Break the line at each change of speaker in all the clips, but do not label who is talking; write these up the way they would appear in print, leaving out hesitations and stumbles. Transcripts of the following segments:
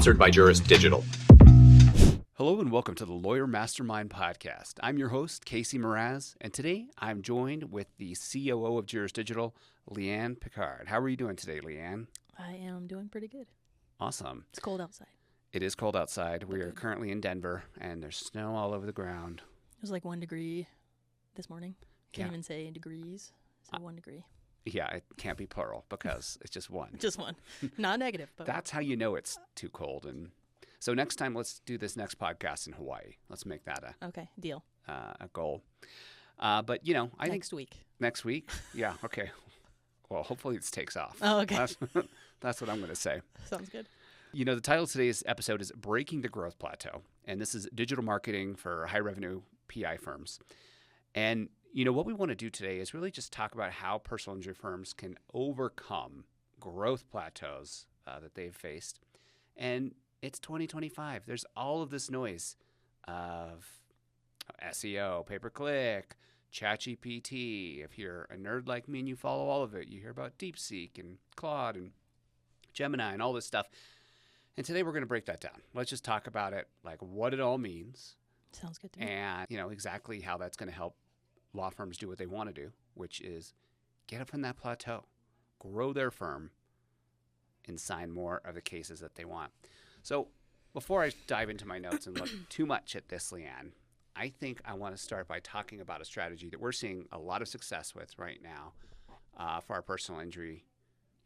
sponsored by Juris Digital.
Hello and welcome to the Lawyer Mastermind Podcast. I'm your host, Casey Mraz, and today I'm joined with the COO of Juris Digital, Leanne Pickard. How are you doing today, Leanne?
I am doing pretty good.
Awesome.
It's cold outside.
It is cold outside. We are currently in Denver, and there's snow all over the ground.
It was like 1 degree this morning. Can't even say degrees, so 1 degree.
Yeah, it can't be plural because it's just one.
Just one. Not negative. But
That's how you know it's too cold. And so next time, let's do this next podcast in Hawaii. Let's make that
okay, deal.
A goal. But, you know, I think
Next week.
Next week? Yeah, okay. Well, hopefully this takes off.
Oh, okay.
That's what I'm going to say.
Sounds good.
You know, the title of today's episode is Breaking the Growth Plateau. And this is digital marketing for high-revenue PI firms. And, you know, what we want to do today is really just talk about how personal injury firms can overcome growth plateaus that they've faced. And it's 2025. There's all of this noise of SEO, pay-per-click, ChatGPT. If you're a nerd like me and you follow all of it, you hear about DeepSeek and Claude and Gemini and all this stuff. And today we're going to break that down. Let's just talk about it, like what it all means.
Sounds good to me.
And, you know, exactly how that's going to help law firms do what they want to do, which is get up from that plateau, grow their firm, and sign more of the cases that they want. So before I dive into my notes and look too much at this, Leanne, I think I want to start by talking about a strategy that we're seeing a lot of success with right now for our personal injury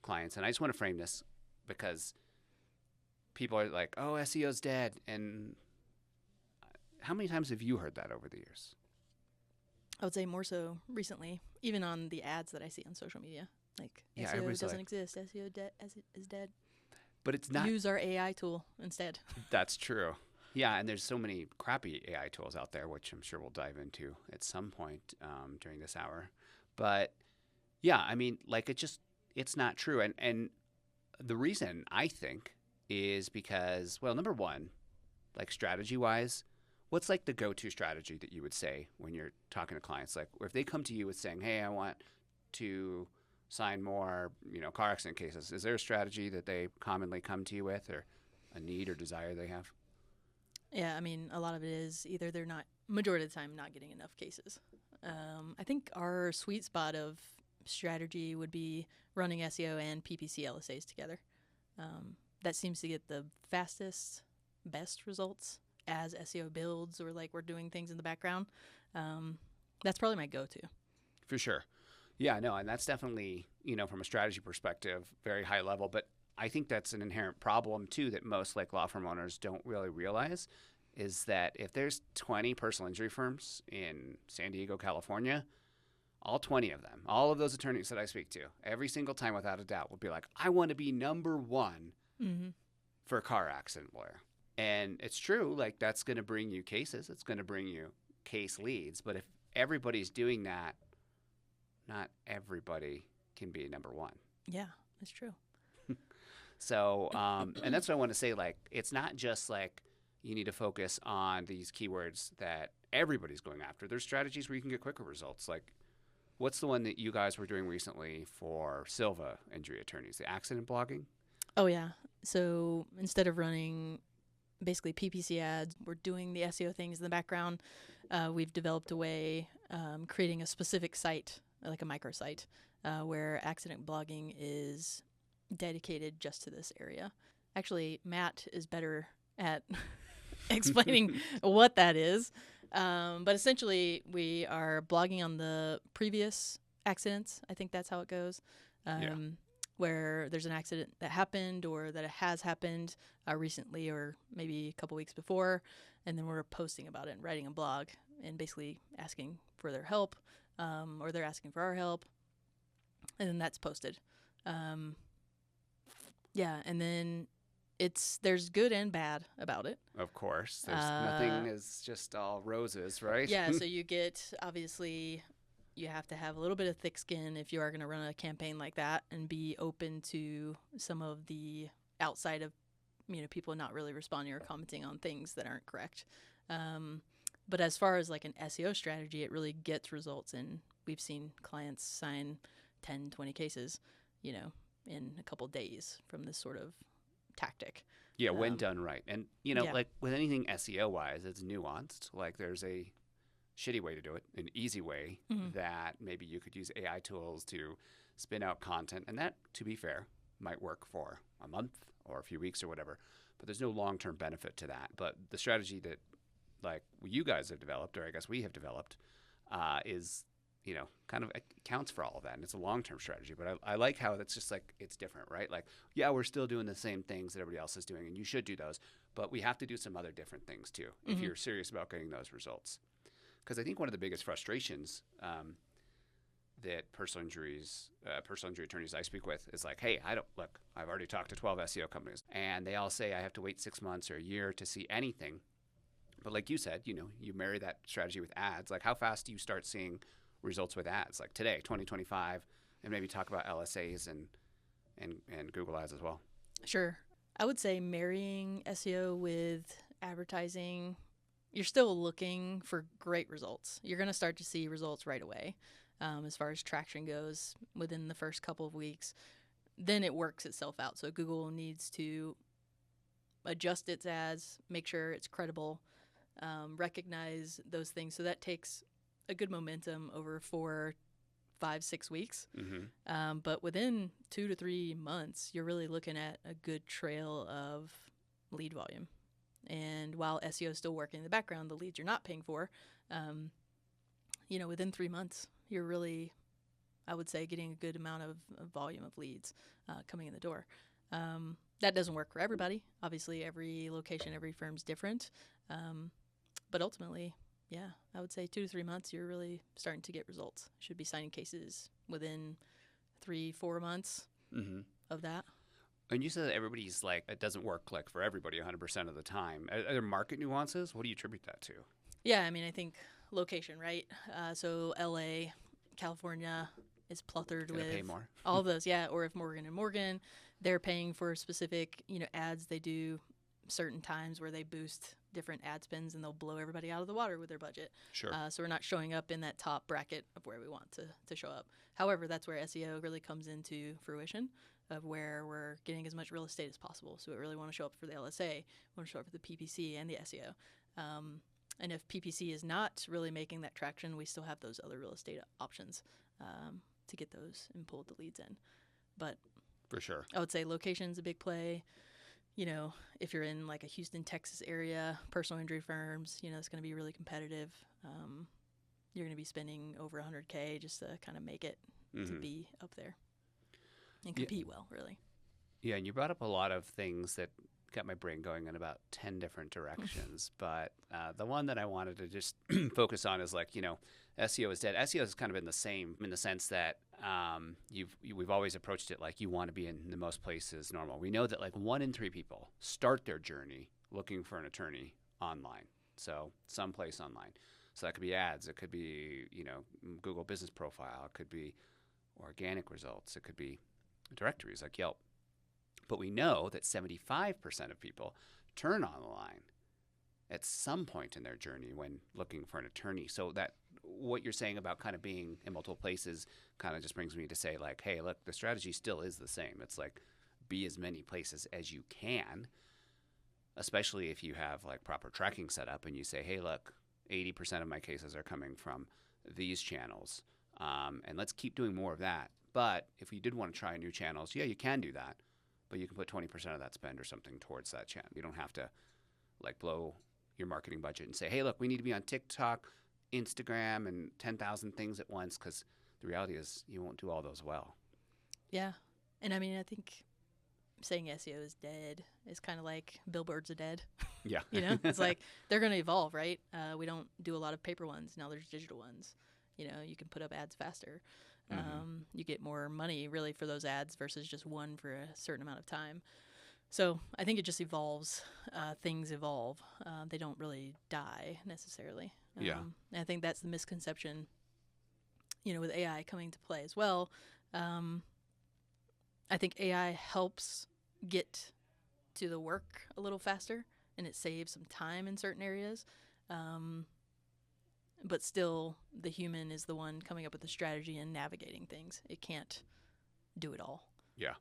clients. And I just want to frame this because people are like, oh, SEO's dead. And how many times have you heard that over the years?
I would say more so recently, even on the ads that I see on social media. Like,
Yeah,
SEO
everybody's
doesn't
like-
exist. SEO is dead.
But it's not.
Use our AI tool instead.
That's true. Yeah, and there's so many crappy AI tools out there, which I'm sure we'll dive into at some point during this hour. But yeah, I mean, like it's not true. And the reason I think is because, well, number one, like strategy-wise, what's like the go-to strategy that you would say when you're talking to clients? Like if they come to you with saying, hey, I want to sign more, you know, car accident cases, is there a strategy that they commonly come to you with or a need or desire they have?
Yeah, I mean, a lot of it is either they're not, majority of the time, not getting enough cases. I think our sweet spot of strategy would be running SEO and PPC LSAs together. That seems to get the fastest, best results as SEO builds or like we're doing things in the background. That's probably my go-to.
For sure. Yeah, no, and that's definitely, you know, from a strategy perspective, very high level. But I think that's an inherent problem, too, that most like law firm owners don't really realize is that if there's 20 personal injury firms in San Diego, California, all 20 of them, all of those attorneys that I speak to, every single time without a doubt will be like, I want to be number one for a car accident lawyer. And it's true, like that's going to bring you cases. It's going to bring you case leads. But if everybody's doing that, not everybody can be number one.
Yeah, that's true.
So, and that's what I want to say. Like, it's not just like you need to focus on these keywords that everybody's going after. There's strategies where you can get quicker results. Like, what's the one that you guys were doing recently for Silva injury attorneys? The accident blogging?
Oh, yeah. So instead of running basically PPC ads, we're doing the SEO things in the background. We've developed a way, creating a specific site, like a microsite, where accident blogging is dedicated just to this area. Actually, Matt is better at explaining what that is. But essentially, we are blogging on the previous accidents. I think that's how it goes. Where there's an accident that happened or that it has happened recently or maybe a couple weeks before, and then we're posting about it and writing a blog and basically asking for their help, or they're asking for our help, and then that's posted. And then there's good and bad about it.
Of course. There's nothing is just all roses, right?
Yeah, so you get, obviously, you have to have a little bit of thick skin if you are going to run a campaign like that and be open to some of the outside of, you know, people not really responding or commenting on things that aren't correct. But as far as like an SEO strategy, it really gets results. And we've seen clients sign 10, 20 cases, you know, in a couple days from this sort of tactic.
Yeah, when done right. And,
Yeah.
like with anything SEO-wise, it's nuanced. Like there's a shitty way to do it, an easy way that maybe you could use AI tools to spin out content. And that, to be fair, might work for a month or a few weeks or whatever. But there's no long-term benefit to that. But the strategy that like you guys have developed, or I guess we have developed, is, kind of accounts for all of that. And it's a long-term strategy. But I like how it's just like, it's different, right? Like, yeah, we're still doing the same things that everybody else is doing, and you should do those. But we have to do some other different things too, if you're serious about getting those results. Because I think one of the biggest frustrations that personal injury attorneys I speak with is like, hey, I've already talked to 12 SEO companies, and they all say I have to wait 6 months or a year to see anything. But like you said, you marry that strategy with ads. Like, how fast do you start seeing results with ads? Like today, 2025, and maybe talk about LSAs and Google ads as well.
Sure. I would say marrying SEO with advertising, you're still looking for great results. You're going to start to see results right away as far as traction goes within the first couple of weeks. Then it works itself out. So Google needs to adjust its ads, make sure it's credible, recognize those things. So that takes a good momentum over 4, 5, 6 weeks. But within 2 to 3 months, you're really looking at a good trail of lead volume. And while SEO is still working in the background, the leads you're not paying for, within 3 months, you're really, I would say, getting a good amount of volume of leads coming in the door. That doesn't work for everybody. Obviously, every location, every firm's different. But ultimately, yeah, I would say 2 to 3 months, you're really starting to get results. Should be signing cases within 3-4 months of that.
And you said that everybody's like, it doesn't work like for everybody 100% of the time. Are there market nuances? What do you attribute that to?
Yeah, I mean, I think location, right? So LA, California is cluttered with
pay more.
all of those. Yeah, or if Morgan & Morgan, they're paying for specific, ads. They do certain times where they boost different ad spends and they'll blow everybody out of the water with their budget.
Sure.
So we're not showing up in that top bracket of where we want to show up. However, that's where SEO really comes into fruition, of where we're getting as much real estate as possible. So we really want to show up for the LSA, we want to show up for the PPC and the SEO. And if PPC is not really making that traction, we still have those other real estate options to get those and pull the leads in. But
for sure,
I would say location's a big play. If you're in like a Houston, Texas area, personal injury firms, it's going to be really competitive. You're going to be spending over $100K just to kind of make it to be up there and compete well, really.
Yeah, and you brought up a lot of things that got my brain going in about 10 different directions. But the one that I wanted to just focus on is like, SEO is dead. SEO has kind of been the same in the sense that we've always approached it like you want to be in the most places normal. We know that like 1 in 3 people start their journey looking for an attorney online. So someplace online. So that could be ads. It could be, Google business profile. It could be organic results. It could be directories like Yelp. But we know that 75% of people turn online at some point in their journey when looking for an attorney. So that what you're saying about kind of being in multiple places kind of just brings me to say like, hey, look, the strategy still is the same. It's like be as many places as you can, especially if you have like proper tracking set up and you say, hey, look, 80% of my cases are coming from these channels. And let's keep doing more of that. But if you did want to try new channels, yeah, you can do that. But you can put 20% of that spend or something towards that channel. You don't have to like blow your marketing budget and say, hey, look, we need to be on TikTok, Instagram, and 10,000 things at once, because the reality is you won't do all those well.
Yeah. And I mean, I think saying SEO is dead is kind of like billboards are dead.
Yeah.
It's like they're going to evolve, right? We don't do a lot of paper ones. Now there's digital ones. You can put up ads faster. You get more money really for those ads versus just one for a certain amount of time. So I think it just evolves. Things evolve. They don't really die necessarily.
Yeah.
And I think that's the misconception, with AI coming to play as well. I think AI helps get to the work a little faster and it saves some time in certain areas. But still, the human is the one coming up with the strategy and navigating things. It can't do it all.
Yeah.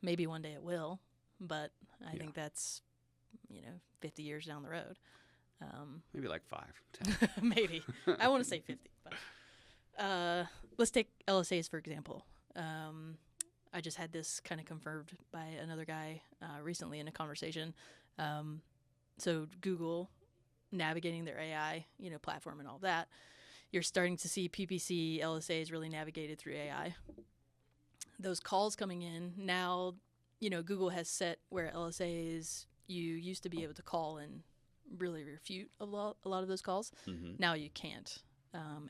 Maybe one day it will, but I think that's, 50 years down the road.
Maybe like 5, 10.
Maybe. I want to say 50. But let's take LSAs, for example. I just had this kind of confirmed by another guy recently in a conversation. So Google navigating their AI, platform and all that, you're starting to see PPC LSAs really navigated through AI. Those calls coming in now, Google has set where LSAs, you used to be able to call and really refute a lot of those calls.
Mm-hmm.
Now you can't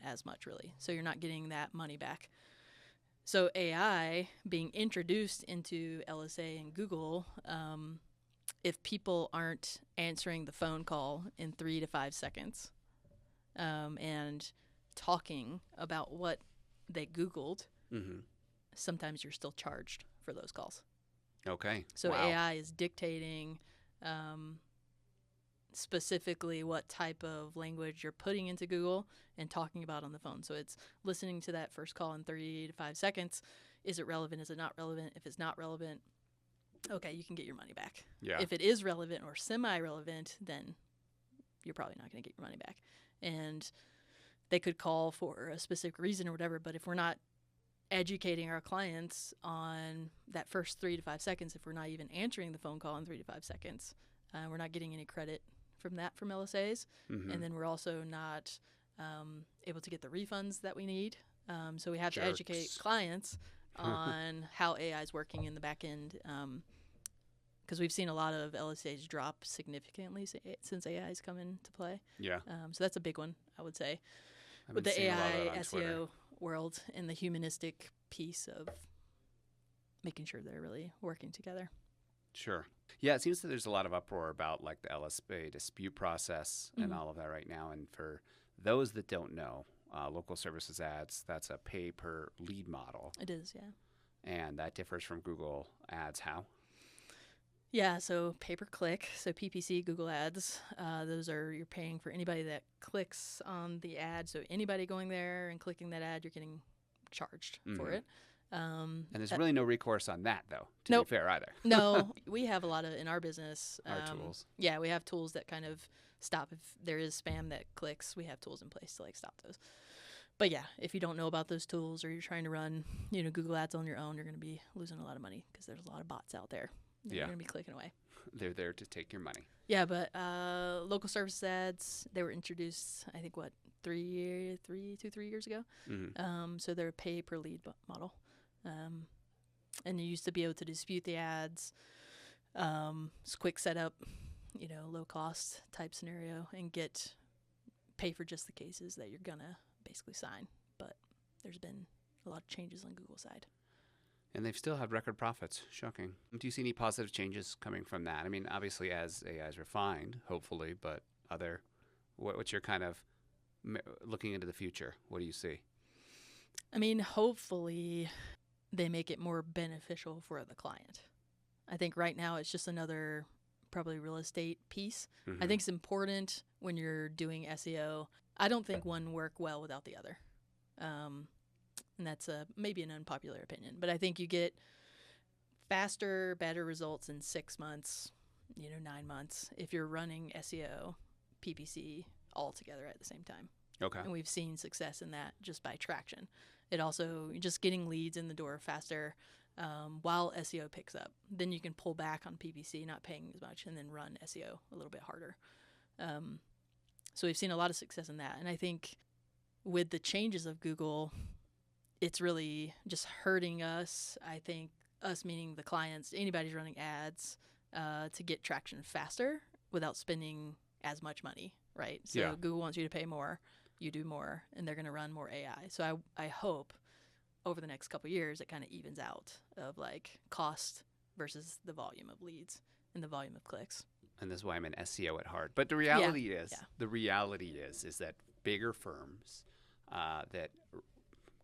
as much, really. So you're not getting that money back. So AI being introduced into LSA and Google, if people aren't answering the phone call in 3 to 5 seconds and talking about what they Googled,
Mm-hmm.
sometimes you're still charged for those calls.
Okay.
So
wow.
AI is dictating specifically what type of language you're putting into Google and talking about on the phone. So it's listening to that first call in 3 to 5 seconds. Is it relevant? Is it not relevant? If it's not relevant, okay, you can get your money back.
Yeah.
If it is relevant or semi-relevant, then you're probably not going to get your money back. And they could call for a specific reason or whatever, but if we're not educating our clients on that first 3 to 5 seconds, if we're not even answering the phone call in 3 to 5 seconds, we're not getting any credit from LSAs.
Mm-hmm.
And then we're also not able to get the refunds that we need. So we have to educate clients on how AI is working in the back end, because we've seen a lot of LSAs drop significantly since AI has come into play.
Yeah.
So that's a big one, I would say.
I've
With
been
the
seeing a lot of
AI
that on
SEO
Twitter.
world and the humanistic piece of making sure they're really working together.
Sure. Yeah, it seems that there's a lot of uproar about like the LSA dispute process and all of that right now. And for those that don't know, local services ads, that's a pay per lead model.
It is, yeah.
And that differs from Google ads. How?
Yeah, so pay-per-click, so PPC, Google Ads, those are, you're paying for anybody that clicks on the ad. So anybody going there and clicking that ad, you're getting charged for it.
And there's really no recourse on that, though, to
Nope.
be fair, either.
No, we have a lot of, in our business.
Our tools.
Yeah, we have tools that kind of stop if there is spam that clicks. We have tools in place to like stop those. But yeah, if you don't know about those tools or you're trying to run, Google Ads on your own, you're going to be losing a lot of money because there's a lot of bots out there.
Yeah.
You're going to be clicking away.
They're there to take your money.
Yeah, but local service ads, they were introduced, I think, 3 years ago.
Mm-hmm.
So they're a pay per lead model. And you used to be able to dispute the ads. It's quick setup, low cost type scenario, and pay for just the cases that you're going to basically sign. But there's been a lot of changes on Google's side.
And they've still had record profits. Shocking. Do you see any positive changes coming from that? I mean, obviously, as AI is refined, hopefully, but what's your kind of looking into the future? What do you see?
I mean, hopefully they make it more beneficial for the client. I think right now it's just another probably real estate piece.
Mm-hmm.
I think it's important when you're doing SEO. I don't think one work well without the other. And that's maybe an unpopular opinion, but I think you get faster, better results in 6 months, 9 months if you're running SEO, PPC all together at the same time.
Okay.
And we've seen success in that just by traction. It also just getting leads in the door faster while SEO picks up. Then you can pull back on PPC, not paying as much, and then run SEO a little bit harder. So we've seen a lot of success in that. And I think with the changes of Google, it's really just hurting us. I think us meaning the clients, anybody's running ads to get traction faster without spending as much money, right? So
Yeah.
Google wants you to pay more, you do more, and they're going to run more AI. So I hope over the next couple of years it kind of evens out of like cost versus the volume of leads and the volume of clicks.
And this is why I'm an SEO at heart. But the reality is that bigger firms that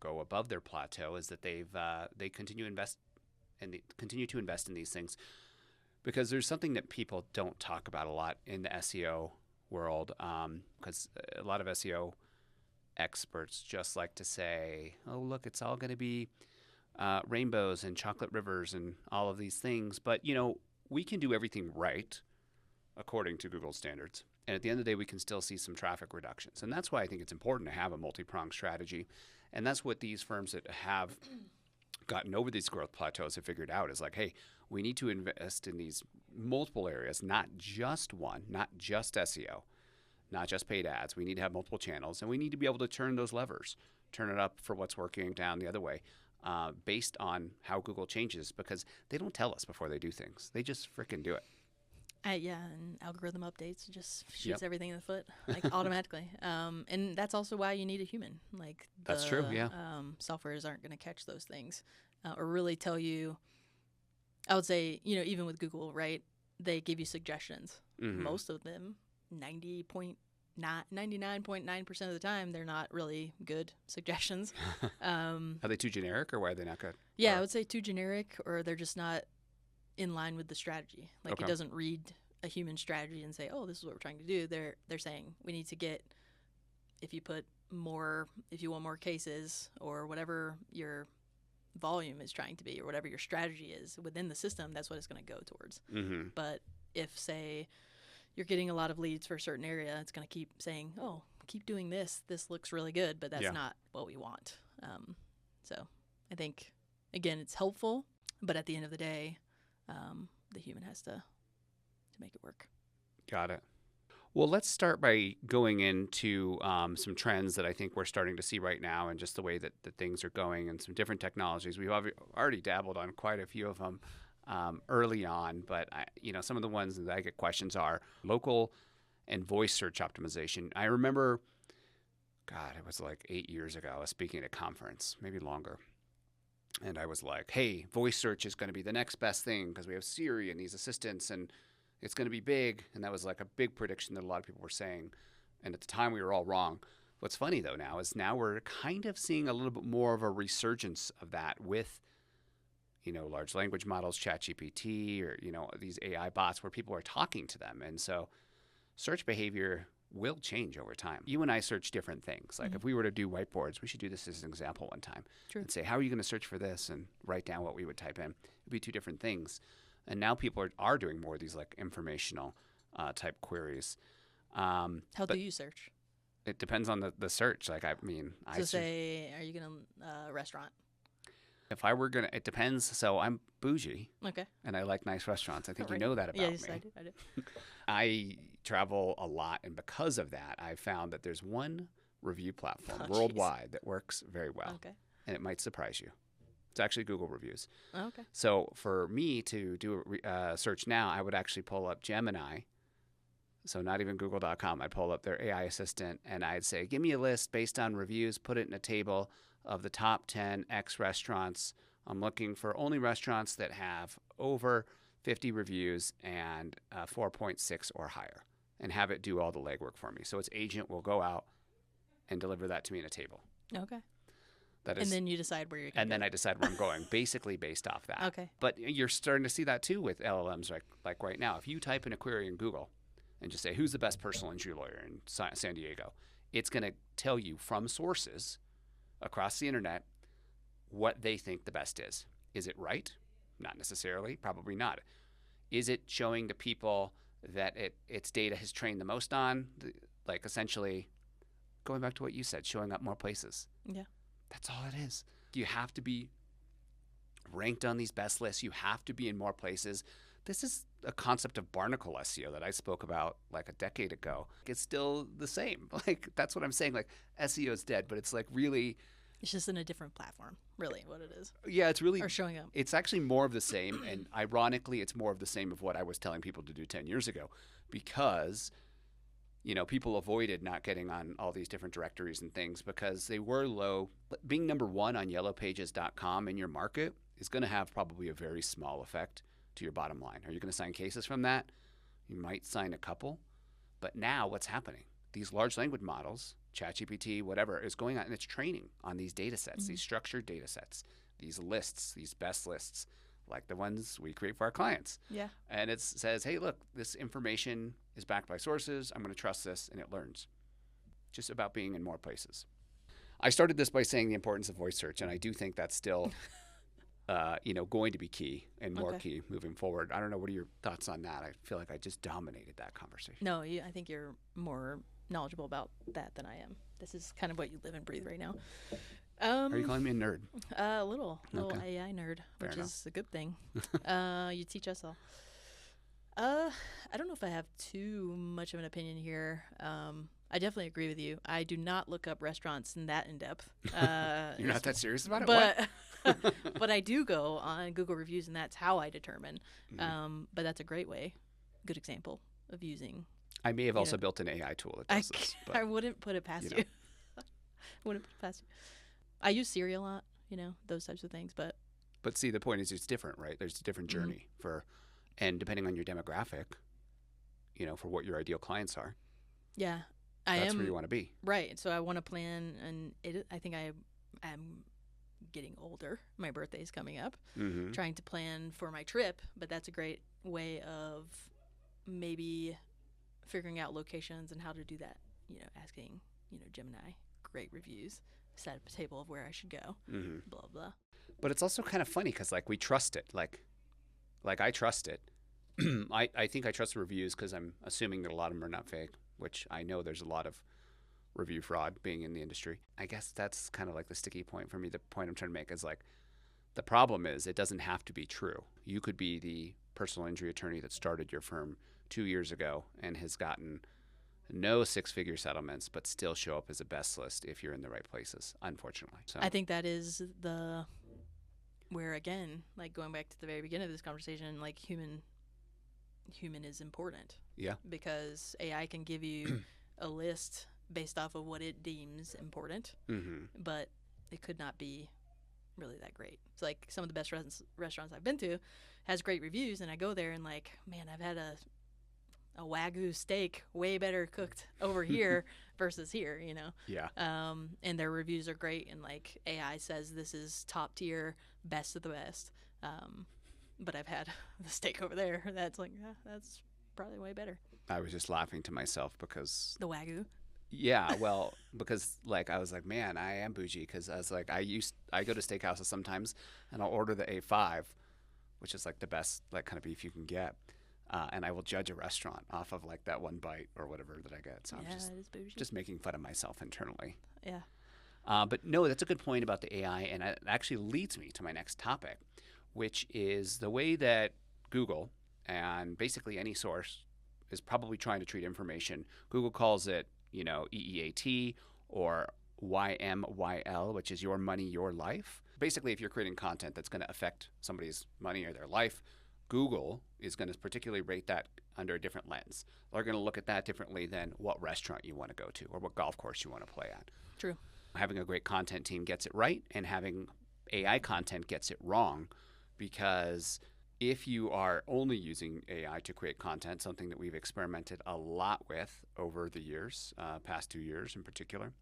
go above their plateau is that they continue to invest in these things, because there's something that people don't talk about a lot in the SEO world, because a lot of SEO experts just like to say, oh, look, it's all going to be rainbows and chocolate rivers and all of these things. But, we can do everything right according to Google standards. And at the end of the day, we can still see some traffic reductions. And that's why I think it's important to have a multi-pronged strategy. And that's what these firms that have gotten over these growth plateaus have figured out is like, hey, we need to invest in these multiple areas, not just one, not just SEO, not just paid ads. We need to have multiple channels, and we need to be able to turn those levers, turn it up for what's working, down the other way, based on how Google changes, because they don't tell us before they do things. They just freaking do it.
Yeah, and algorithm updates just shoots everything in the foot, like automatically. And that's also why you need a human. Like
that's true, yeah.
Softwares aren't going to catch those things or really tell you. I would say, you know, even with Google, right, they give you suggestions.
Mm-hmm.
Most of them, 99.9% of the time, they're not really good suggestions.
Are they too generic, or why are they not good?
Yeah, I would say too generic, or they're just not in line with the strategy. Like it doesn't read a human strategy and say, oh, this is what we're trying to do. They're saying we need to get, if you want more cases or whatever your volume is trying to be or whatever your strategy is within the system, that's what it's going to go towards.
Mm-hmm.
But if, say, you're getting a lot of leads for a certain area, it's going to keep saying, oh, keep doing this. This looks really good, but that's not what we want. So I think, again, it's helpful, but at the end of the day, the human has to make it work.
Got it. Well, let's start by going into some trends that I think we're starting to see right now, and just the way that things are going, and some different technologies. We've already dabbled on quite a few of them early on, but some of the ones that I get questions are local and voice search optimization. I remember, God, it was like 8 years ago. I was speaking at a conference, maybe longer. And I was like, hey, voice search is going to be the next best thing because we have Siri and these assistants, and it's going to be big. And that was like a big prediction that a lot of people were saying. And at the time, we were all wrong. What's funny, though, now is we're kind of seeing a little bit more of a resurgence of that with, large language models, ChatGPT, or, these AI bots where people are talking to them. And so search behavior will change over time. You and I search different things. Like if we were to do whiteboards, we should do this as an example one time.
True.
And say, how are you going to search for this? And write down what we would type in. It'd be two different things. And now people are doing more of these like informational type queries.
How do you search?
It depends on the search. Like,
say, are you going to restaurant?
If I were going to, it depends. So I'm bougie.
Okay.
And I like nice restaurants. I think
right.
You know that about
yes,
me.
I do.
I travel a lot. And because of that, I found that there's one review platform worldwide that works very well.
Okay.
And it might surprise you. It's actually Google reviews.
Oh, okay.
So for me to do a search now, I would actually pull up Gemini. So not even google.com. I'd pull up their AI assistant, and I'd say, give me a list based on reviews, put it in a table of the top 10 X restaurants. I'm looking for only restaurants that have over 50 reviews and 4.6 or higher, and have it do all the legwork for me. So its agent will go out and deliver that to me in a table.
Okay.
And
then you decide where you're going.
And then I decide where I'm going, basically based off that.
Okay.
But you're starting to see that too with LLMs, like right now. If you type in a query in Google and just say, who's the best personal injury lawyer in San Diego, it's going to tell you from sources across the internet what they think the best is. Is it right? Not necessarily. Probably not. Is it showing the people that its data has trained the most on? Like essentially, going back to what you said, showing up more places.
Yeah.
That's all it is. You have to be ranked on these best lists. You have to be in more places. This is a concept of barnacle SEO that I spoke about like a decade ago. It's still the same. Like, that's what I'm saying. Like, SEO is dead, but it's like really...
It's just in a different platform, really, what it is.
Yeah, it's really...
Or showing up.
It's actually more of the same. And ironically, it's more of the same of what I was telling people to do 10 years ago. Because... people avoided not getting on all these different directories and things because they were low. Being number one on yellowpages.com in your market is going to have probably a very small effect to your bottom line. Are you going to sign cases from that? You might sign a couple. But now what's happening? These large language models, ChatGPT, whatever, is going on, and it's training on these data sets, these structured data sets, these lists, these best lists, like the ones we create for our clients.
Yeah.
And it says, hey, look, this information is backed by sources. I'm going to trust this, and it learns. Just about being in more places. I started this by saying the importance of voice search, and I do think that's still going to be key and more
Okay.
key moving forward. I don't know. What are your thoughts on that? I feel like I just dominated that conversation.
No, I think you're more knowledgeable about that than I am. This is kind of what you live and breathe right now.
Are you calling me a nerd?
A little
Okay.
AI nerd,
Fair
which
enough.
is a good thing. You teach us all. I don't know if I have too much of an opinion here. I definitely agree with you. I do not look up restaurants in that in depth.
You're not that serious about it?
But but I do go on Google reviews, and that's how I determine.
Mhm.
But that's a great way, good example of using.
I may have
you
also
know,
built an AI tool that
I,
does this. But
I wouldn't put it past
you
you.
know.
Wouldn't put it past you. I use Siri a lot, those types of things. But
see, the point is it's different, right? There's a different
Mhm.
journey and depending on your demographic, for what your ideal clients are,
yeah,
that's where you want to be.
right. So I want to plan, and I think I am getting older. My birthday's coming up.
Mm-hmm.
Trying to plan for my trip, but that's a great way of maybe figuring out locations and how to do that. Asking, Gemini, great reviews, set up a table of where I should go,
Mm-hmm.
blah, blah.
But it's also kind of funny because we trust it. Like I trust it. I think I trust the reviews because I'm assuming that a lot of them are not fake, which I know there's a lot of review fraud being in the industry. I guess that's kind of the sticky point for me. The point I'm trying to make is the problem is it doesn't have to be true. You could be the personal injury attorney that started your firm 2 years ago and has gotten no six-figure settlements, but still show up as a best list if you're in the right places, unfortunately. So
I think that is where, again, going back to the very beginning of this conversation, human is important.
Yeah.
Because AI can give you a list based off of what it deems important,
Mm-hmm.
but it could not be really that great. It's some of the best restaurants I've been to has great reviews, and I go there and man, I've had a Wagyu steak way better cooked over here versus here,
Yeah.
and their reviews are great, and AI says this is top tier, best of the best. But I've had the steak over there that's that's probably way better.
I was just laughing to myself because
The Wagyu.
yeah, well, because I was like, man, I am bougie because I was I go to steakhouses sometimes and I'll order the A5, which is the best kind of beef you can get, and I will judge a restaurant off of that one bite or whatever that I get. So
Yeah,
I'm
it is bougie.
just making fun of myself internally.
Yeah.
But no, that's a good point about the AI, and it actually leads me to my next topic, which is the way that Google and basically any source is probably trying to treat information. Google calls it, EEAT or YMYL, which is your money, your life. Basically, if you're creating content that's going to affect somebody's money or their life, Google is going to particularly rate that under a different lens. They're going to look at that differently than what restaurant you want to go to or what golf course you want to play at.
True.
Having a great content team gets it right, and having AI content gets it wrong, because if you are only using AI to create content, something that we've experimented a lot with over the years, past 2 years in particular,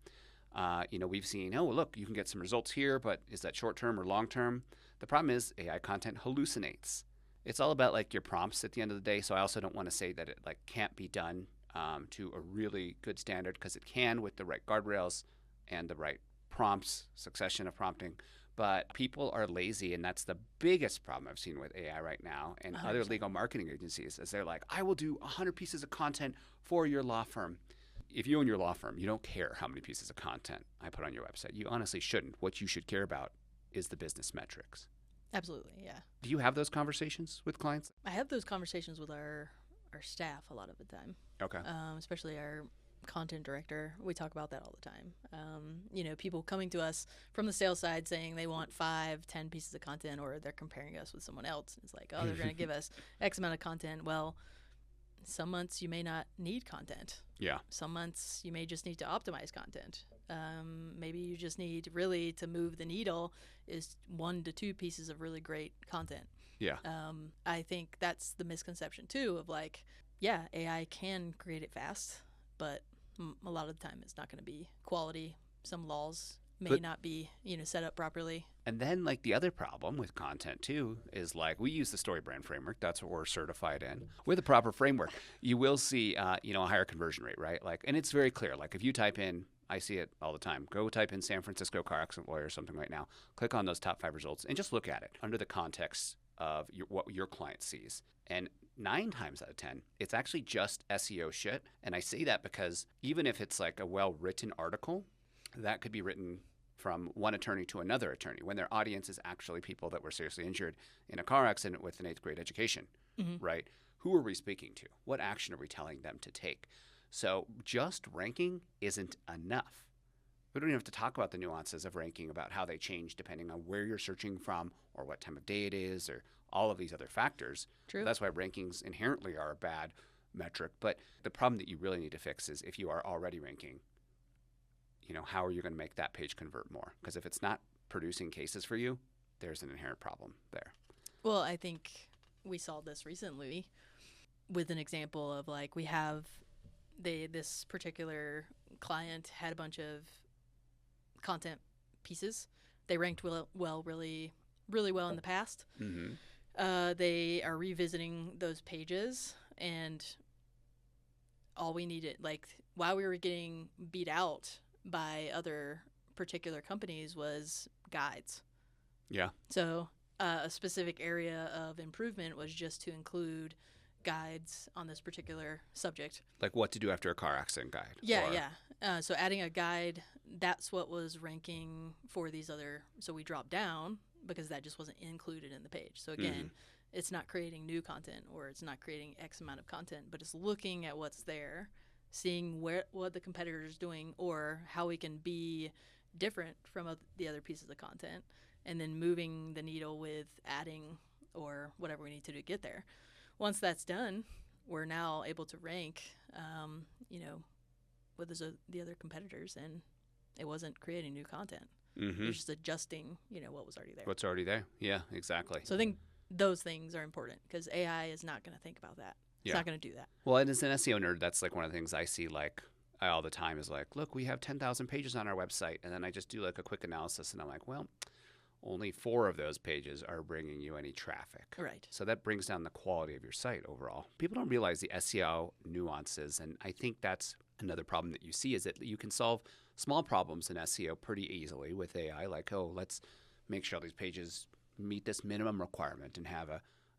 we've seen, oh, look, you can get some results here, but is that short-term or long-term? The problem is AI content hallucinates. It's all about your prompts at the end of the day, so I also don't want to say that it can't be done to a really good standard, because it can with the right guardrails and the right prompts, succession of prompting. But people are lazy, and that's the biggest problem I've seen with AI right now and other
100%.
legal marketing agencies, is they're I will do 100 pieces of content for your law firm. If you own your law firm, you don't care how many pieces of content I put on your website. You honestly shouldn't. What you should care about is the business metrics.
Absolutely, yeah.
Do you have those conversations with clients?
I have those conversations with our staff a lot of the time,
Okay.
especially our content director. We talk about that all the time. People coming to us from the sales side saying they want 5-10 pieces of content, or they're comparing us with someone else. It's they're going to give us X amount of content. Well, some months you may not need content.
Yeah.
Some months you may just need to optimize content. Maybe you just need really to move the needle is 1 to 2 pieces of really great content.
Yeah.
I think that's the misconception too of yeah, AI can create it fast, but a lot of the time it's not going to be quality. Some laws may not be, set up properly.
And then the other problem with content too is we use the StoryBrand framework. That's what we're certified in. With a proper framework, you will see, a higher conversion rate, right? And it's very clear. If you type in I see it all the time. Go type in San Francisco car accident lawyer or something right now. Click on those top 5 results and just look at it under the context of what your client sees. And 9 times out of 10, it's actually just SEO shit. And I say that because even if it's like a well-written article, that could be written from one attorney to another attorney when their audience is actually people that were seriously injured in a car accident with an 8th grade education, right? Who are we speaking to? What action are we telling them to take? So just ranking isn't enough. We don't even have to talk about the nuances of ranking, about how they change depending on where you're searching from or what time of day it is or all of these other factors.
True.
That's why rankings inherently are a bad metric. But the problem that you really need to fix is if you are already ranking, how are you going to make that page convert more? Because if it's not producing cases for you, there's an inherent problem there.
Well, I think we saw this recently with an example of like we have this particular client had a bunch of content pieces. They ranked really well in the past. They are revisiting those pages, and all we needed, like while we were getting beat out by other particular companies, was guides.
Yeah.
So a specific area of improvement was just to include guides on this particular subject.
Like what to do after a car accident guide.
Yeah. So adding a guide, that's what was ranking for these other. So we dropped down because that just wasn't included in the page. So again, it's not creating new content or it's not creating X amount of content, but it's looking at what's there, seeing what the competitor is doing or how we can be different from the other pieces of content, and then moving the needle with adding or whatever we need to do to get there. Once that's done, we're now able to rank, with the other competitors, and it wasn't creating new content. It was just adjusting, what was already there.
What's already there. Yeah, exactly.
So I think those things are important because AI is not going to think about that. It's not going to do that.
Well, and as an SEO nerd, that's like one of the things I see all the time is like, look, we have 10,000 pages on our website. And then I just do like a quick analysis and I'm like, well, only 4 of those pages are bringing you any traffic.
Right.
So that brings down the quality of your site overall. People don't realize the SEO nuances. And I think that's another problem that you see is that you can solve small problems in SEO pretty easily with AI. Like, let's make sure these pages meet this minimum requirement and have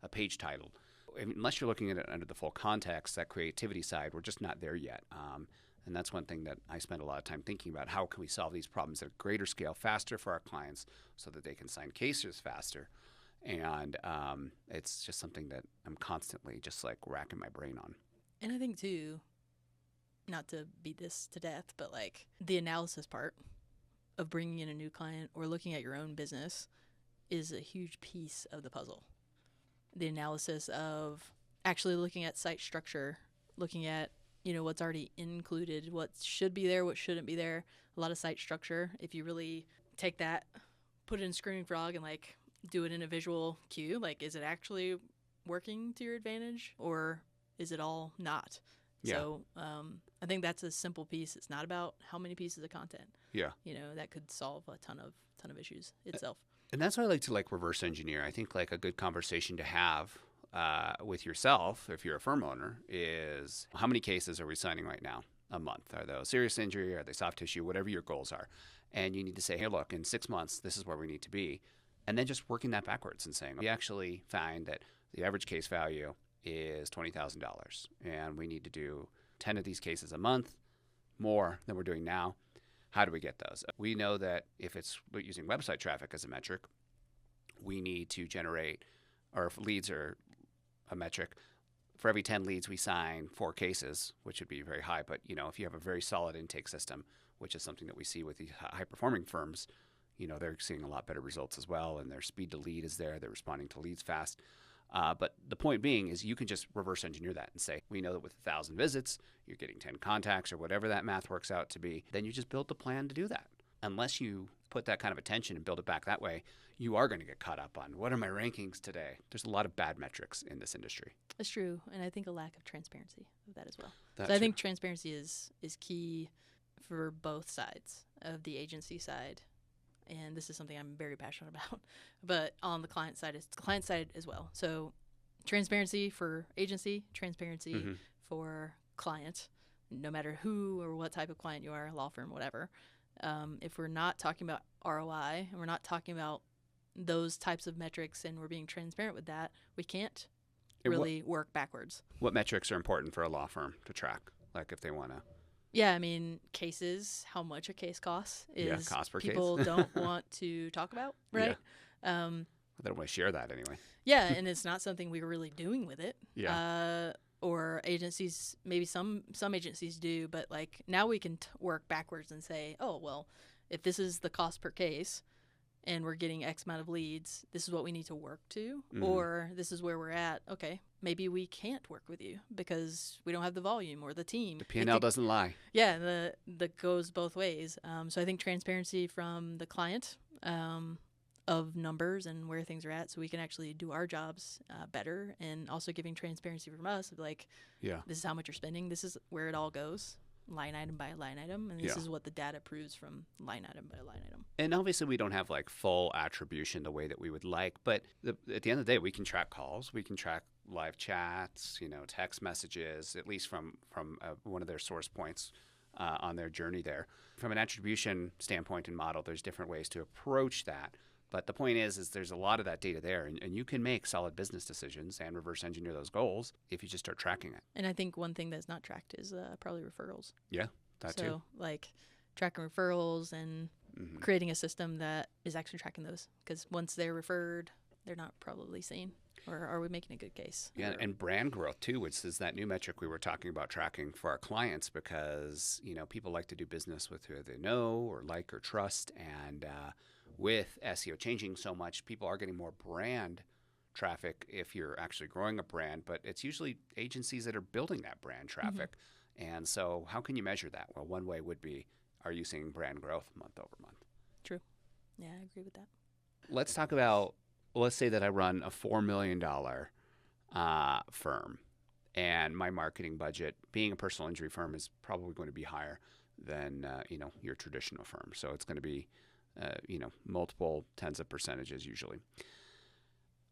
a page title. Unless you're looking at it under the full context, that creativity side, we're just not there yet. And that's one thing that I spend a lot of time thinking about. How can we solve these problems at a greater scale faster for our clients so that they can sign cases faster? And it's just something that I'm constantly just like racking my brain on.
And I think too, not to beat this to death, but like the analysis part of bringing in a new client or looking at your own business is a huge piece of the puzzle. The analysis of actually looking at site structure, looking at, what's already included, what should be there, what shouldn't be there. A lot of site structure, if you really take that, put it in Screaming Frog and like do it in a visual cue, like is it actually working to your advantage or is it all not?
Yeah.
So I think that's a simple piece. It's not about how many pieces of content.
Yeah.
That could solve a ton of issues itself.
And that's why I like to reverse engineer. I think like a good conversation to have with yourself, if you're a firm owner, is how many cases are we signing right now a month? Are those serious injury? Are they soft tissue? Whatever your goals are. And you need to say, hey, look, in 6 months, this is where we need to be. And then just working that backwards and saying, we actually find that the average case value is $20,000. And we need to do 10 of these cases a month, more than we're doing now. How do we get those? We know that if it's using website traffic as a metric, we need to generate, or if leads are a metric, for every 10 leads we sign 4 cases, which would be very high. But, if you have a very solid intake system, which is something that we see with these high-performing firms, they're seeing a lot better results as well, and their speed to lead is there. They're responding to leads fast. But the point being is you can just reverse engineer that and say, we know that with 1,000 visits, you're getting 10 contacts or whatever that math works out to be. Then you just build the plan to do that. Unless you put that kind of attention and build it back that way, you are going to get caught up on what are my rankings today. There's a lot of bad metrics in this industry.
That's true. And I think a lack of transparency of that as well.
That's
I think transparency is key for both sides of the agency side. And this is something I'm very passionate about. But on the client side, it's the client side as well. So transparency for agency, transparency for client. no matter who or what type of client you are, law firm, whatever. If we're not talking about ROI and we're not talking about those types of metrics and we're being transparent with that, we can't really work backwards.
What metrics are important for a law firm to track? Like if they want to.
Yeah, I mean, cases, how much a case costs is
cost per
people
case.
don't want to talk about, right?
Yeah. They don't want to share that anyway.
Yeah, and it's not something we're really doing with it.
Yeah.
Or agencies, maybe some agencies do, but like now we can work backwards and say, oh, well, if this is the cost per case and we're getting X amount of leads, this is what we need to work to, or this is where we're at. Okay, maybe we can't work with you because we don't have the volume or the team.
The P&L doesn't lie.
Yeah, that goes both ways. So I think transparency from the client of numbers and where things are at, so we can actually do our jobs better, and also giving transparency from us of like, this is how much you're spending, this is where it all goes, line item by line item, and this is what the data proves from line item by line item.
And obviously we don't have like full attribution the way that we would like, but at the end of the day, we can track calls, we can track live chats, text messages, at least from one of their source points on their journey there. From an attribution standpoint and model, there's different ways to approach that. But the point is there's a lot of that data there, and you can make solid business decisions and reverse engineer those goals if you just start tracking it.
And I think one thing that's not tracked is probably referrals.
Yeah, that too.
So like tracking referrals and creating a system that is actually tracking those, because once they're referred, they're not probably seen. Or are we making a good case?
Yeah, and brand growth too, which is that new metric we were talking about tracking for our clients, because people like to do business with who they know or like or trust, and with SEO changing so much, people are getting more brand traffic if you're actually growing a brand, but it's usually agencies that are building that brand traffic. And so how can you measure that? Well, one way would be, are you seeing brand growth month over month?
True. Yeah, I agree with that.
Let's talk about, let's say that I run a $4 million firm, and my marketing budget, being a personal injury firm, is probably going to be higher than your traditional firm. So it's going to be multiple tens of percentages usually.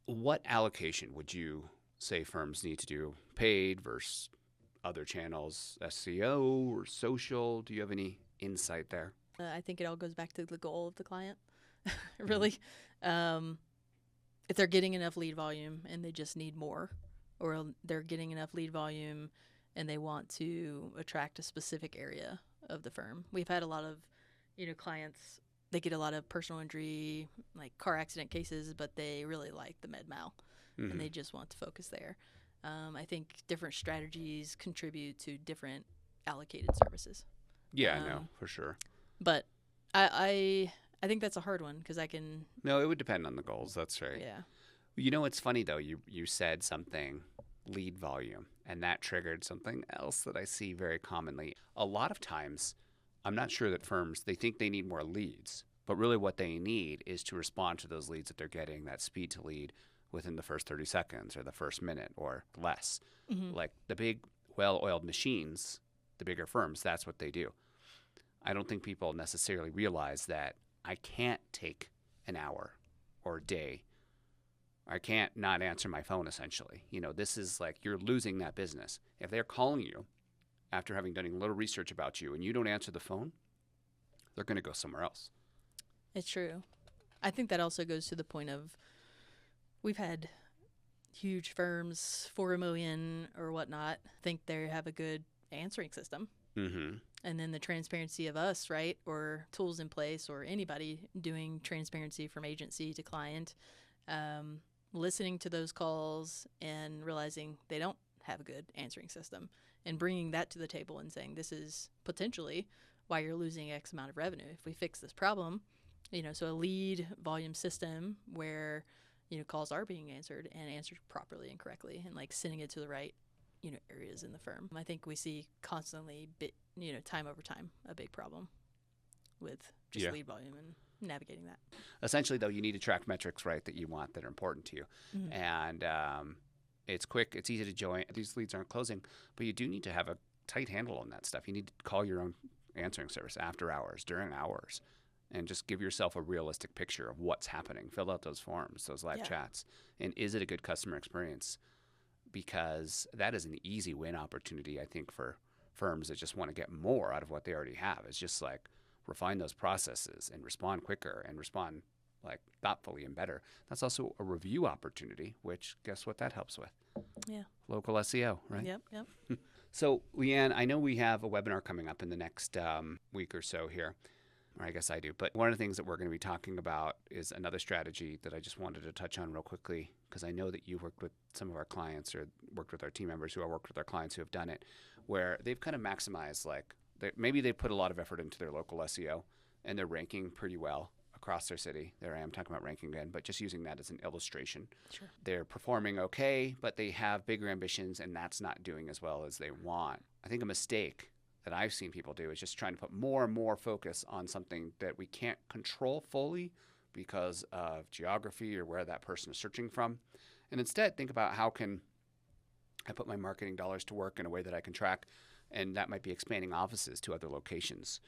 What allocation would you say firms need to do, paid versus other channels, SEO or social? Do you have any insight there?
I think it all goes back to the goal of the client, really. If they're getting enough lead volume and they just need more, or they're getting enough lead volume and they want to attract a specific area of the firm. We've had a lot of, clients, they get a lot of personal injury, like car accident cases, but they really like the med mal and they just want to focus there. I think different strategies contribute to different allocated services.
Yeah, no, for sure.
But I think that's a hard one because I can.
No, it would depend on the goals. That's right.
Yeah.
It's funny though. You said something, lead volume, and that triggered something else that I see very commonly. A lot of times, I'm not sure that firms, they think they need more leads, but really what they need is to respond to those leads that they're getting, that speed to lead within the first 30 seconds or the first minute or less. Like the big, well-oiled machines, the bigger firms, that's what they do. I don't think people necessarily realize that I can't take an hour or a day. I can't not answer my phone, essentially. This is like you're losing that business. If they're calling you after having done a little research about you and you don't answer the phone, they're going to go somewhere else.
It's true. I think that also goes to the point of we've had huge firms, $4 million or whatnot, think they have a good answering system. And then the transparency of us, right, or tools in place, or anybody doing transparency from agency to client, listening to those calls and realizing they don't have a good answering system, and bringing that to the table and saying this is potentially why you're losing X amount of revenue. If we fix this problem, so a lead volume system where, calls are being answered and answered properly and correctly, and like sending it to the right, areas in the firm. I think we see constantly, time over time, a big problem with just lead volume and navigating that.
Essentially, though, you need to track metrics, right, that you want that are important to you. And it's quick. It's easy to join. These leads aren't closing, but you do need to have a tight handle on that stuff. You need to call your own answering service after hours, during hours, and just give yourself a realistic picture of what's happening. Fill out those forms, those live chats. And is it a good customer experience? Because that is an easy win opportunity, I think, for firms that just want to get more out of what they already have. It's just like refine those processes and respond quicker and respond like thoughtfully and better. That's also a review opportunity, which guess what that helps with?
Yeah.
Local SEO, right?
Yep.
So, Leann, I know we have a webinar coming up in the next week or so here, or I guess I do. But one of the things that we're going to be talking about is another strategy that I just wanted to touch on real quickly, because I know that you worked with some of our clients or worked with our team members who have worked with our clients who have done it, where they've kind of maximized, like, maybe they put a lot of effort into their local SEO and they're ranking pretty well across their city. There I am talking about ranking again, but just using that as an illustration.
Sure.
They're performing okay, but they have bigger ambitions and that's not doing as well as they want. I think a mistake that I've seen people do is just trying to put more and more focus on something that we can't control fully because of geography or where that person is searching from. And instead think about how can I put my marketing dollars to work in a way that I can track, and that might be expanding offices to other locations.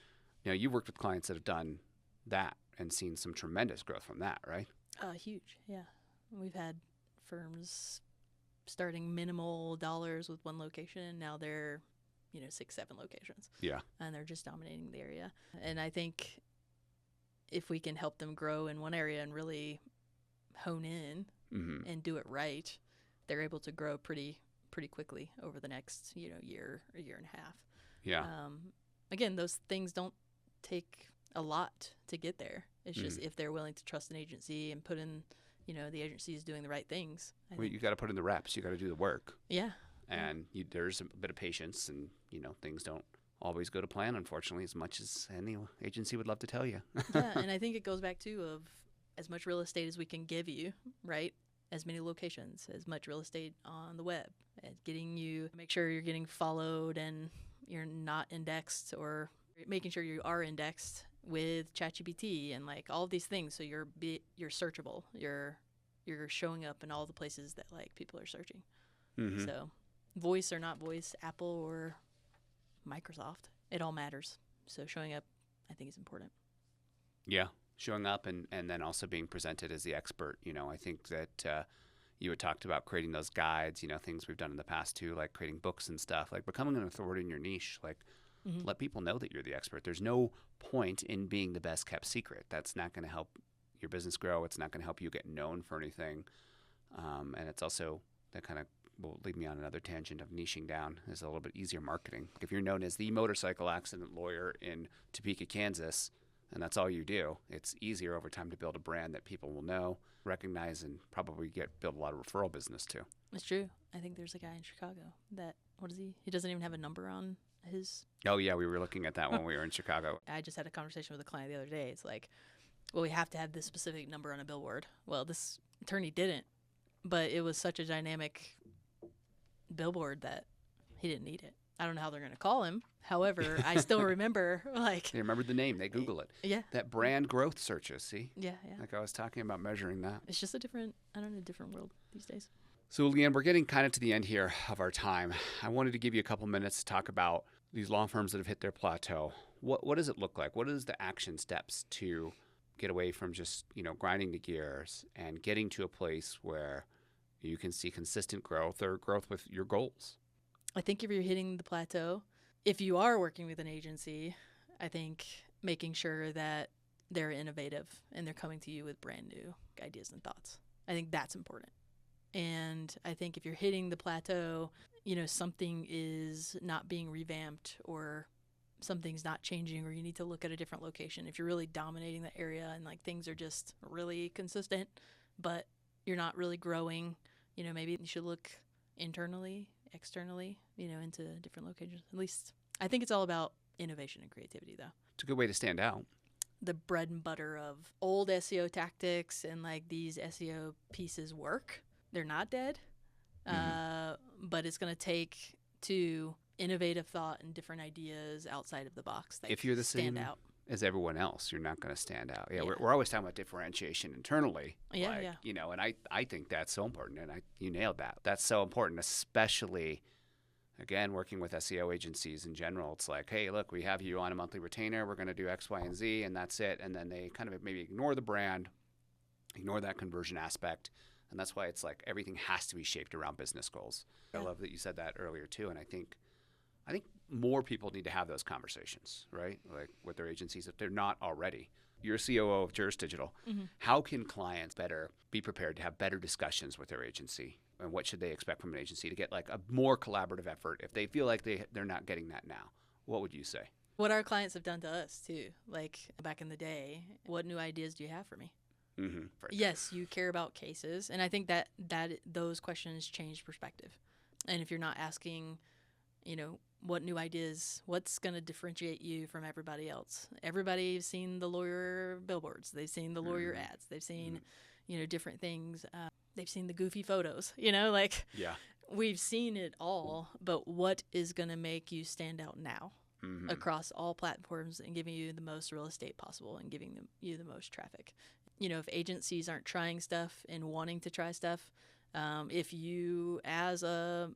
You know, you've worked with clients that have done that and seen some tremendous growth from that, right?
Huge, yeah. We've had firms starting minimal dollars with one location, and now they're, 6, 7 locations.
Yeah.
And they're just dominating the area. And I think if we can help them grow in one area and really hone in and do it right, they're able to grow pretty quickly over the next, year or year and a half.
Yeah.
Again, those things don't take a lot to get there. It's just if they're willing to trust an agency and put in, the agency is doing the right things.
You got to put in the reps. You got to do the work.
Yeah.
And there's a bit of patience, and things don't always go to plan, unfortunately, as much as any agency would love to tell you.
Yeah, and I think it goes back to of as much real estate as we can give you, right? As many locations, as much real estate on the web, and make sure you're getting followed and you're not indexed, or making sure you are indexed with ChatGPT and like all of these things, so you're searchable. You're showing up in all the places that like people are searching. So, voice or not voice, Apple or Microsoft, it all matters. So showing up, I think, is important.
Yeah, showing up and then also being presented as the expert. I think that you had talked about creating those guides, things we've done in the past too, like creating books and stuff, like becoming an authority in your niche, like let people know that you're the expert. There's no point in being the best kept secret. That's not going to help your business grow. It's not going to help you get known for anything. And it's also, that kind of will lead me on another tangent of niching down is a little bit easier marketing. If you're known as the motorcycle accident lawyer in Topeka, Kansas, and that's all you do, it's easier over time to build a brand that people will know, recognize, and probably build a lot of referral business too.
It's true. I think there's a guy in Chicago that, what is he? He doesn't even have a number on his.
Oh yeah, we were looking at that when we were in Chicago.
I just had a conversation with a client the other day. It's like, well, we have to have this specific number on a billboard. Well, this attorney didn't, but it was such a dynamic billboard that he didn't need it. I don't know how they're going to call him. However, I still remember, like...
They remember the name. They Google it.
Yeah.
That brand growth searches, see?
Yeah.
Like I was talking about measuring that.
It's just a different world these days.
So, Leann, we're getting kind of to the end here of our time. I wanted to give you a couple minutes to talk about these law firms that have hit their plateau. What does it look like? What is the action steps to get away from just, grinding the gears and getting to a place where you can see consistent growth or growth with your goals?
I think if you're hitting the plateau, if you are working with an agency, I think making sure that they're innovative and they're coming to you with brand new ideas and thoughts. I think that's important. And I think if you're hitting the plateau, something is not being revamped or something's not changing, or you need to look at a different location. If you're really dominating the area and like things are just really consistent, but you're not really growing, maybe you should look internally, externally, into different locations. At least I think it's all about innovation and creativity, though.
It's a good way to stand out.
The bread and butter of old SEO tactics and like these SEO pieces work. They're not dead, but it's going to take to innovative thought and different ideas outside of the box that
if you're the
stand
same
out
as everyone else, you're not going to stand out. Yeah. We're always talking about differentiation internally.
Yeah.
And I think that's so important, and you nailed that. That's so important, especially, again, working with SEO agencies in general. It's like, hey, look, we have you on a monthly retainer. We're going to do X, Y, and Z, and that's it. And then they kind of maybe ignore the brand, ignore that conversion aspect. And that's why it's like everything has to be shaped around business goals. Yeah. I love that you said that earlier too. And I think more people need to have those conversations, right? Like with their agencies, if they're not already. You're COO of Juris Digital.
Mm-hmm.
How can clients better be prepared to have better discussions with their agency? And what should they expect from an agency to get like a more collaborative effort if they feel like they're not getting that now? What would you say?
What our clients have done to us too, like back in the day, what new ideas do you have for me?
Mm-hmm. Right.
Yes, you care about cases, and I think that those questions change perspective. And if you're not asking, what new ideas, what's going to differentiate you from everybody else? Everybody's seen the lawyer billboards. They've seen the lawyer ads. They've seen, different things. They've seen the goofy photos,
Yeah.
We've seen it all, but what is going to make you stand out now across all platforms and giving you the most real estate possible and giving you the most traffic? If agencies aren't trying stuff and wanting to try stuff, if you as a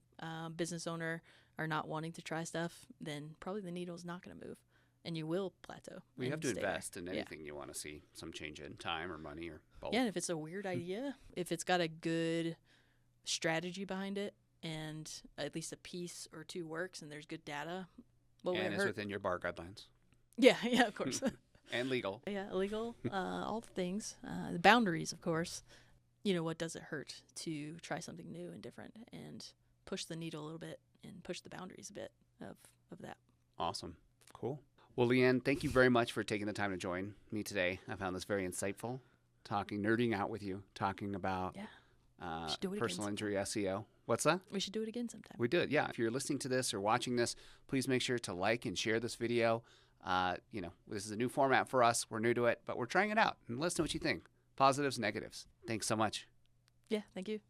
business owner are not wanting to try stuff, then probably the needle's not going to move, and you will plateau.
Well, you have to invest
in
anything you want to see some change in, time or money or both.
Yeah, and if it's a weird idea, if it's got a good strategy behind it, and at least a piece or two works, and there's good data, what would it
and it's
hurt?
within your bar guidelines.
Yeah, of course.
And legal.
Yeah, legal, all the things. The boundaries, of course. What does it hurt to try something new and different and push the needle a little bit and push the boundaries a bit of that.
Awesome. Cool. Well, Leann, thank you very much for taking the time to join me today. I found this very insightful, nerding out with you, talking about personal injury SEO. What's that?
We should do it again sometime.
We did, yeah. If you're listening to this or watching this, please make sure to like and share this video. This is a new format for us. We're new to it, but we're trying it out. And let us know what you think. Positives, negatives. Thanks so much.
Yeah, thank you.